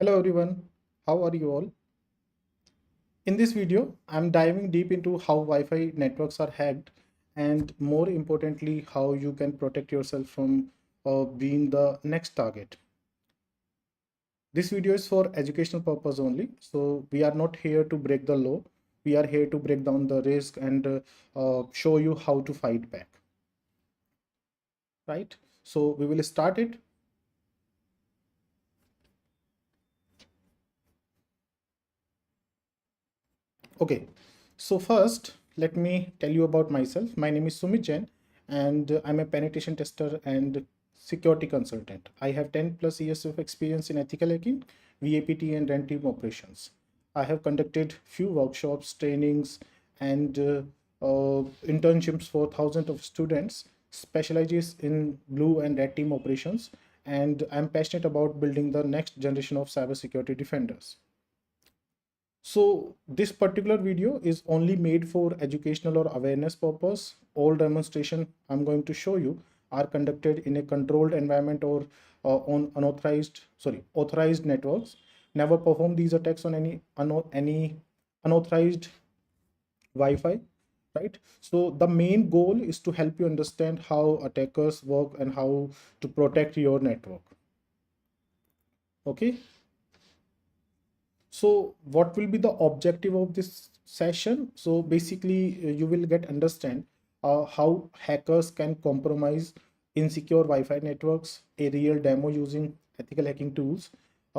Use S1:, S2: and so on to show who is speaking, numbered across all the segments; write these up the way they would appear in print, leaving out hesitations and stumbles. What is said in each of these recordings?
S1: Hello everyone, how are you all? In this video, I'm diving deep into how Wi-Fi networks are hacked and more importantly, how you can protect yourself from being the next target. This video is for educational purpose only, so we are not here to break the law. We are here to break down the risk and show you how to fight back, right? So we will start it. Okay, so first, let me tell you about myself. My name is Sumit Jain, and I'm a penetration tester and security consultant. I have 10 plus years of experience in ethical hacking, VAPT, and red team operations. I have conducted few workshops, trainings, and internships for thousands of students, specializes in blue and red team operations, and I'm passionate about building the next generation of cybersecurity defenders. So this particular video is only made for educational or awareness purpose. All demonstration I'm going to show you are conducted in a controlled environment or on authorized networks. Never perform these attacks on any unauthorized Wi-Fi, right? So the main goal is to help you understand how attackers work and how to protect your network. Okay. So what will be the objective of this session? So basically, you will get understand how hackers can compromise insecure Wi-Fi networks, a real demo using ethical hacking tools,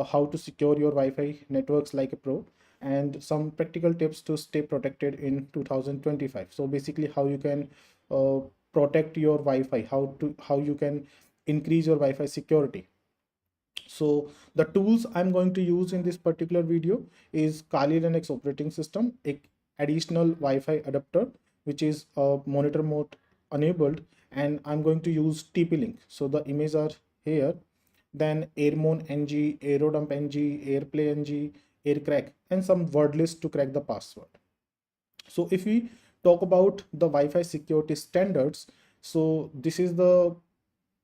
S1: how to secure your Wi-Fi networks like a pro, and some practical tips to stay protected in 2025. So basically, how you can uh, protect your Wi-Fi, how you can increase your Wi-Fi security. So the tools I'm going to use in this particular video is Kali Linux operating system, a additional Wi-Fi adapter, which is monitor mode enabled, and I'm going to use TP-Link. So the images are here. Then Airmon NG, Aerodump NG, Airplay NG, Aircrack, and some word list to crack the password. So if we talk about the Wi-Fi security standards, so this is the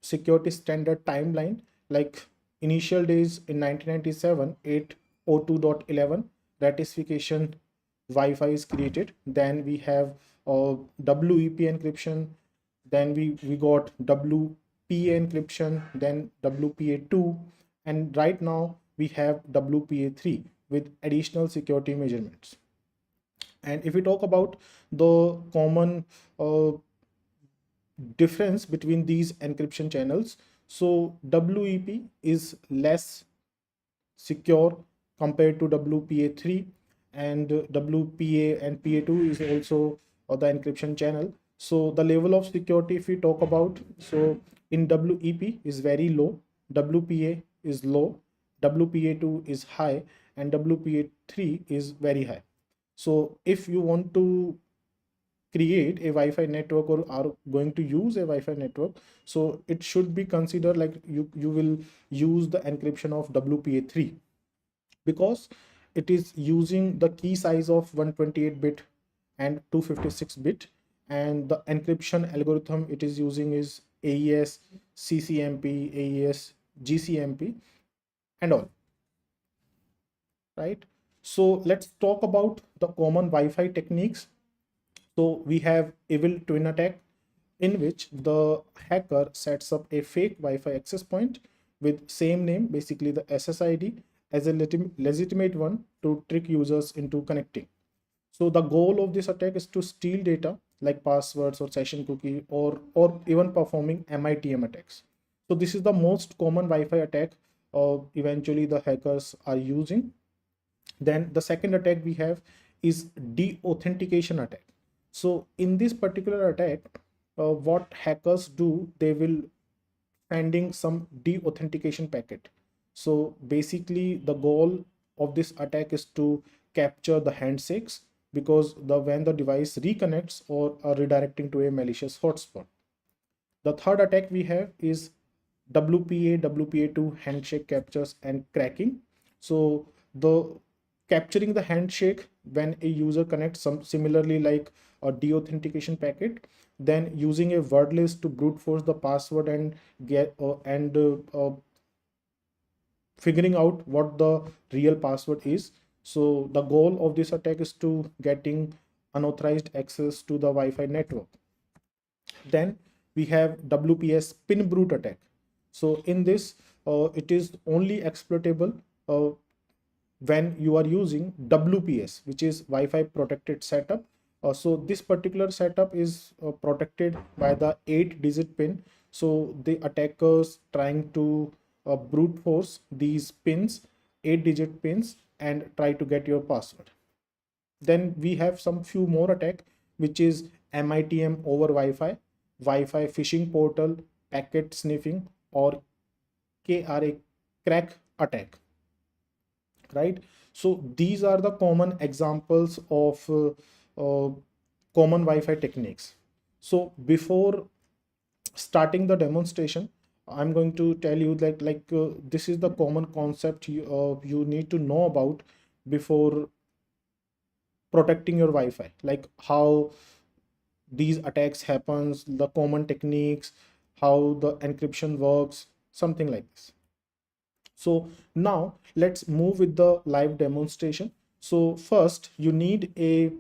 S1: security standard timeline. Like initial days in 1997, 802.11 ratification Wi-Fi is created. Then we have WEP encryption. Then we got WPA encryption, then WPA2, and right now we have WPA3 with additional security measurements. And if we talk about the common difference between these encryption channels, so WEP is less secure compared to WPA3, and WPA and PA2 is also the encryption channel. So the level of security, if we talk about, so in WEP is very low, WPA is low, WPA2 is high, and WPA3 is very high. So if you want to create a Wi-Fi network or are going to use a Wi-Fi network, so it should be considered like you will use the encryption of WPA3, because it is using the key size of 128-bit and 256-bit, and the encryption algorithm it is using is AES CCMP, AES GCMP, and all, right? So let's talk about the common Wi-Fi techniques. So we have evil twin attack, in which the hacker sets up a fake Wi-Fi access point with same name, basically the SSID, as a legitimate one to trick users into connecting. So the goal of this attack is to steal data like passwords or session cookie, or even performing MITM attacks. So this is the most common Wi-Fi attack eventually the hackers are using. Then the second attack we have is de-authentication attack. So in this particular attack, what hackers do, they will sending some de-authentication packet. So basically the goal of this attack is to capture the handshakes, because when the device reconnects or are redirecting to a malicious hotspot. The third attack we have is WPA, WPA2 handshake captures and cracking. So the capturing the handshake when a user connects, some similarly like a de-authentication packet, then using a word list to brute force the password and get figuring out what the real password is. So the goal of this attack is to getting unauthorized access to the Wi-Fi network. Then we have WPS pin brute attack. So in this, it is only exploitable when you are using WPS, which is Wi-Fi protected setup. So this particular setup is protected by the 8-digit pin. So the attackers trying to brute force these pins, 8-digit pins, and try to get your password. Then we have some few more attack, which is MITM over Wi-Fi, Wi-Fi phishing portal, packet sniffing, or KRA crack attack, right? So these are the common examples of common Wi-Fi techniques. So before starting the demonstration, I'm going to tell you that this is the common concept you need to know about before protecting your Wi-Fi, like how these attacks happens, the common techniques, how the encryption works, something like this. So now let's move with the live demonstration. So first you need a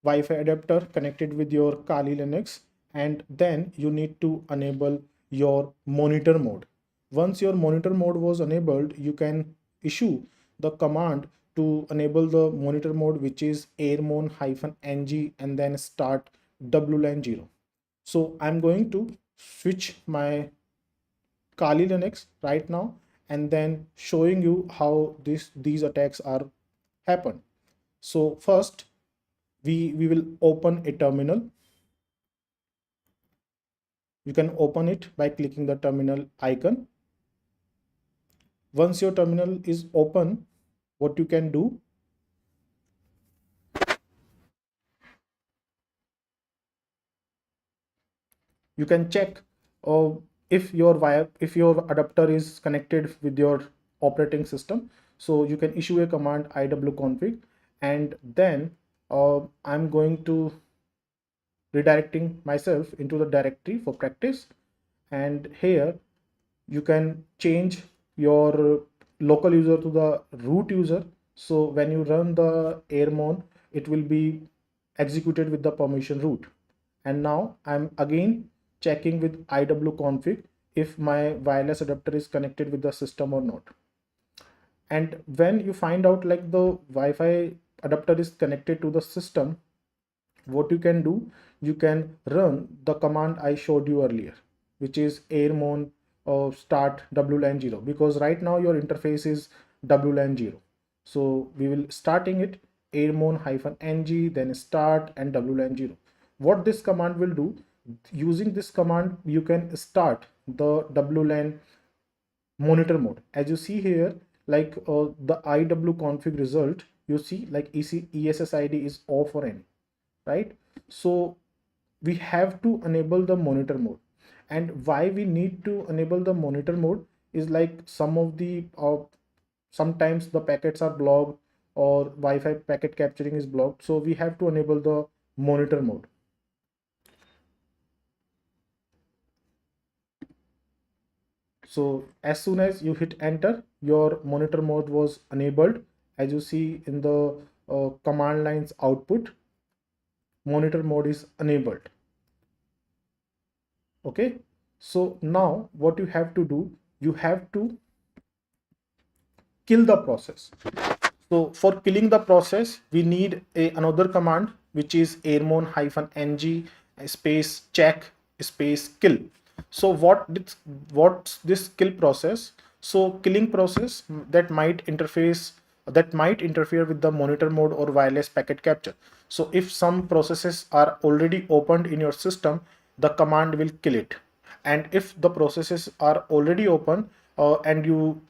S1: Wi-Fi adapter connected with your Kali Linux, and then you need to enable your monitor mode. Once your monitor mode was enabled, you can issue the command to enable the monitor mode, which is airmon-ng and then start WLAN 0. So I'm going to switch my Kali Linux right now and then showing you how these attacks are happen. So first we will open a terminal. You can open it by clicking the terminal icon. Once your terminal is open, what you can do, you can check uh, if your adapter is connected with your operating system. So you can issue a command iwconfig, and then I'm going to redirecting myself into the directory for practice. And here you can change your local user to the root user. So when you run the airmon, it will be executed with the permission root. And now I'm again checking with iwconfig if my wireless adapter is connected with the system or not. And when you find out like the Wi-Fi adapter is connected to the system, what you can do, you can run the command I showed you earlier, which is airmon start WLAN 0, because right now your interface is WLAN 0. So we will starting it airmon-ng, then start and WLAN 0. What this command will do, using this command you can start the WLAN monitor mode. As you see here, the iwconfig result, you see like ESSID is off or any, right? So we have to enable the monitor mode. And why we need to enable the monitor mode is like some of the sometimes the packets are blocked or Wi-Fi packet capturing is blocked, so we have to enable the monitor mode. So as soon as you hit enter, your monitor mode was enabled. As you see in the command lines output, monitor mode is enabled. Okay, so now what you have to do, you have to kill the process. So for killing the process, we need another command, which is airmon-ng space check space kill. So what's this kill process? So killing process that might interfere with the monitor mode or wireless packet capture. So if some processes are already opened in your system, the command will kill it. And if the processes are already open and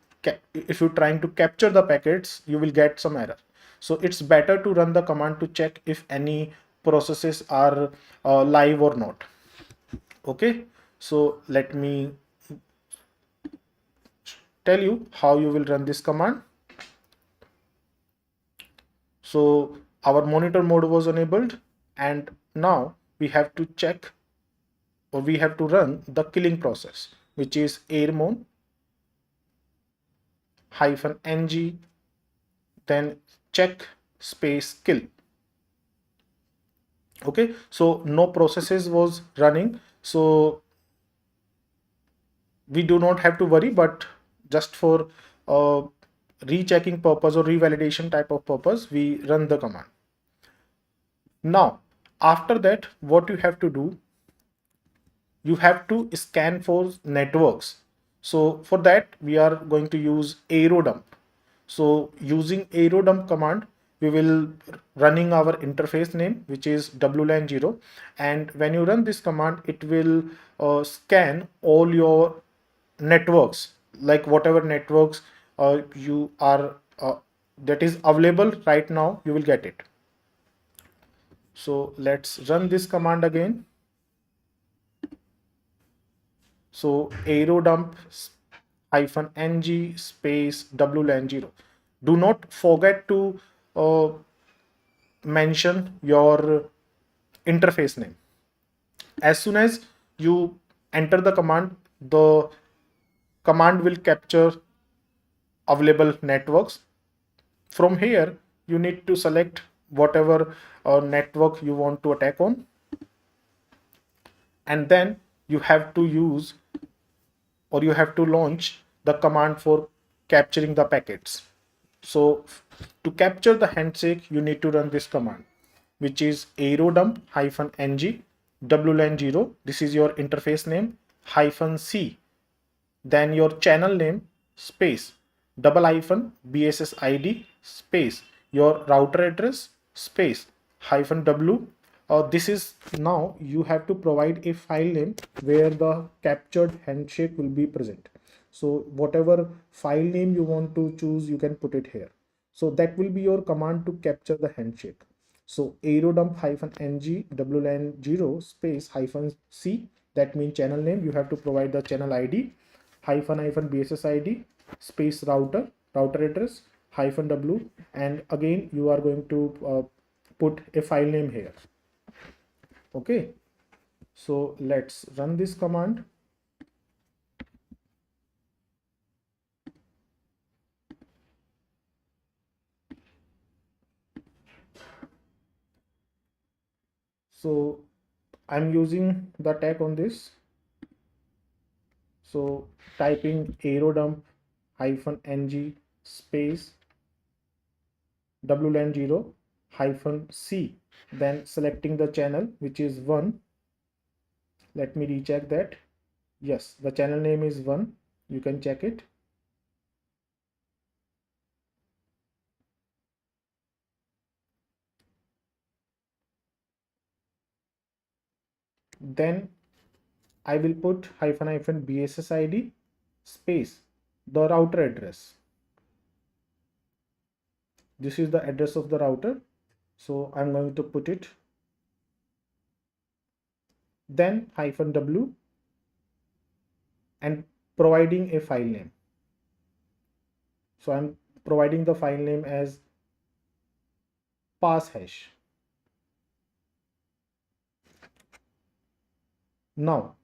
S1: if you're trying to capture the packets, you will get some error. So it's better to run the command to check if any processes are live or not. Okay, so let me tell you how you will run this command. So our monitor mode was enabled, and now we have to check, or we have to run the killing process, which is airmon hyphen ng, then check space kill. Okay, so no processes was running, so we do not have to worry, but just for rechecking purpose or revalidation type of purpose, we run the command. Now, after that, what you have to do, you have to scan for networks. So for that, we are going to use arrow dump. So using arrow dump command, we will running our interface name, which is WLAN 0. And when you run this command, it will scan all your networks, like whatever networks you are that is available right now, you will get it. So let's run this command again. So arrow dump hyphen ng space WLAN 0. Do not forget to mention your interface name. As soon as you enter the command will capture available networks. From here, you need to select whatever network you want to attack on, and then you have to use or you have to launch the command for capturing the packets. So to capture the handshake, you need to run this command, which is arrow dump hyphen ng WLAN 0. This is your interface name hyphen c, then your channel name space double hyphen BSS ID space your router address space hyphen W. This is now you have to provide a file name where the captured handshake will be present. So whatever file name you want to choose, you can put it here. So that will be your command to capture the handshake. So arrow dump hyphen ng WLAN 0 space hyphen c, that means channel name. You have to provide the channel ID hyphen BSS ID space router address hyphen W, and again you are going to put a file name here. Okay, so let's run this command. So I'm using the tag on this. So typing arrow dump hyphen ng space WLAN 0 hyphen c, then selecting the channel, which is 1. Let me recheck that. Yes, the channel name is 1. You can check it. Then I will put hyphen BSS ID space the router address. This is the address of the router. So I'm going to put it. Then hyphen W and providing a file name. So I'm providing the file name as pass hash. Now,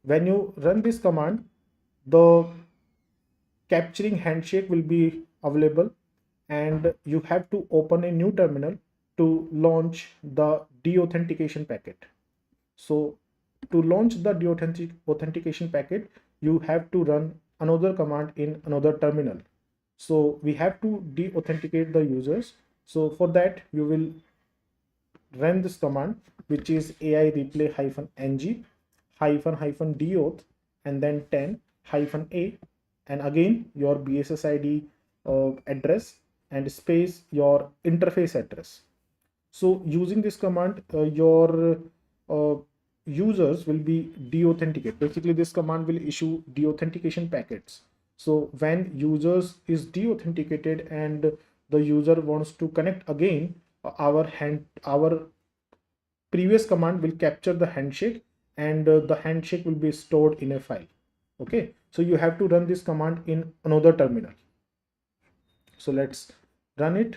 S1: when you run this command, the capturing handshake will be available, and you have to open a new terminal to launch the deauthentication packet. So to launch the authentication packet, you have to run another command in another terminal. So we have to deauthenticate the users. So for that, you will run this command, which is AI replay hyphen ng hyphen deauth and then 10 hyphen a, and again your BSS ID address and space your interface address. So using this command, your uh, users will be deauthenticate. Basically, this command will issue deauthentication packets. So when users is deauthenticated and the user wants to connect again, our previous command will capture the handshake, and the handshake will be stored in a file. Okay, so you have to run this command in another terminal. So let's run it.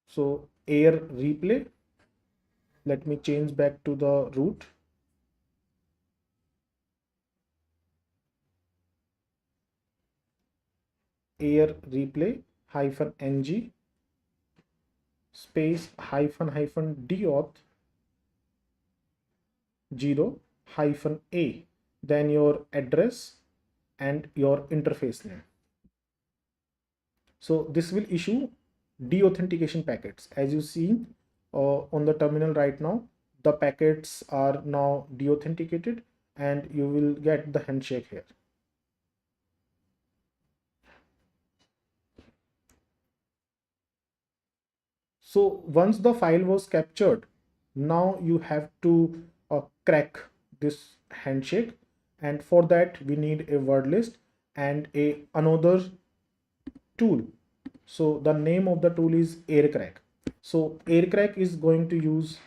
S1: So air replay, let me change back to the root. air replay -ng space -dauth 0 -a, then your address and your interface name. So this will issue deauthentication packets. As you see on the terminal right now, the packets are now deauthenticated and you will get the handshake here. So once the file was captured, now you have to crack this handshake, and for that we need a word list and a another tool. So the name of the tool is aircrack. So aircrack is going to use,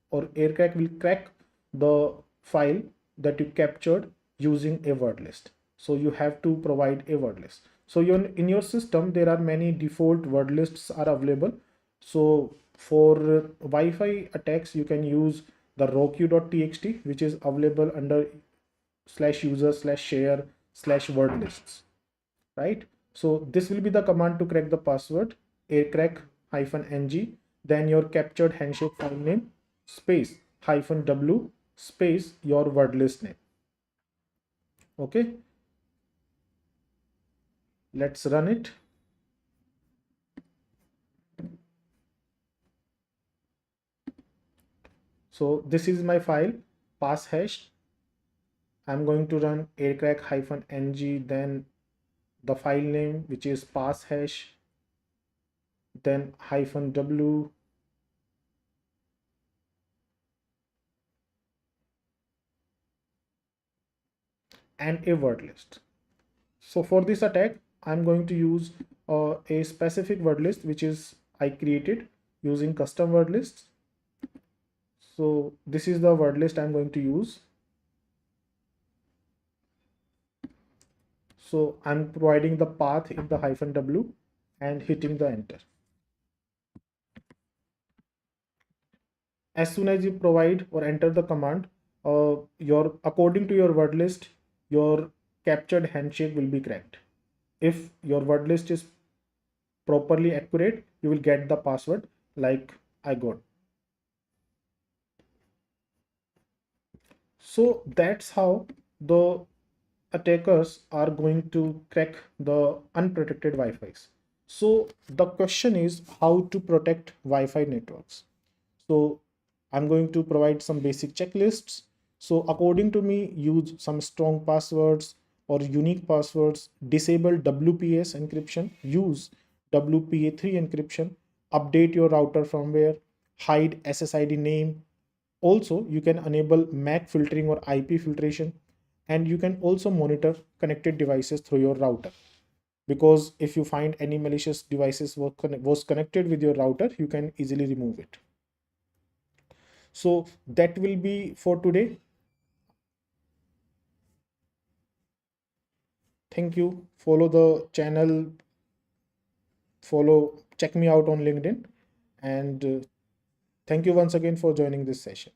S1: or aircrack will crack the file that you captured using a word list. So you have to provide a word list. So in your system there are many default word lists are available. So for Wi-Fi attacks you can use the roku.txt, which is available under /user/share/word lists, right? So this will be the command to crack the password, aircrack -ng, then your captured handshake file name space -w space your word list name. Okay, let's run it. So this is my file pass hash. I'm going to run aircrack -ng, then the file name, which is pass hash, then -w, and a word list. So for this attack, I'm going to use a specific word list, which is I created using custom word lists. So this is the word list I'm going to use. So I'm providing the path in the -w and hitting the enter. As soon as you provide or enter the command, according to your word list, your captured handshake will be cracked. If your word list is properly accurate, you will get the password like I got. So that's how the attackers are going to crack the unprotected Wi-Fi's. So the question is how to protect Wi-Fi networks. So I'm going to provide some basic checklists. So according to me, use some strong passwords or unique passwords, disable WPS encryption, use WPA3 encryption, update your router firmware, hide SSID name. Also, you can enable MAC filtering or IP filtration, and you can also monitor connected devices through your router. Because if you find any malicious devices was connected with your router, you can easily remove it. So that will be for today. Thank you. Follow the channel, check me out on LinkedIn, and thank you once again for joining this session.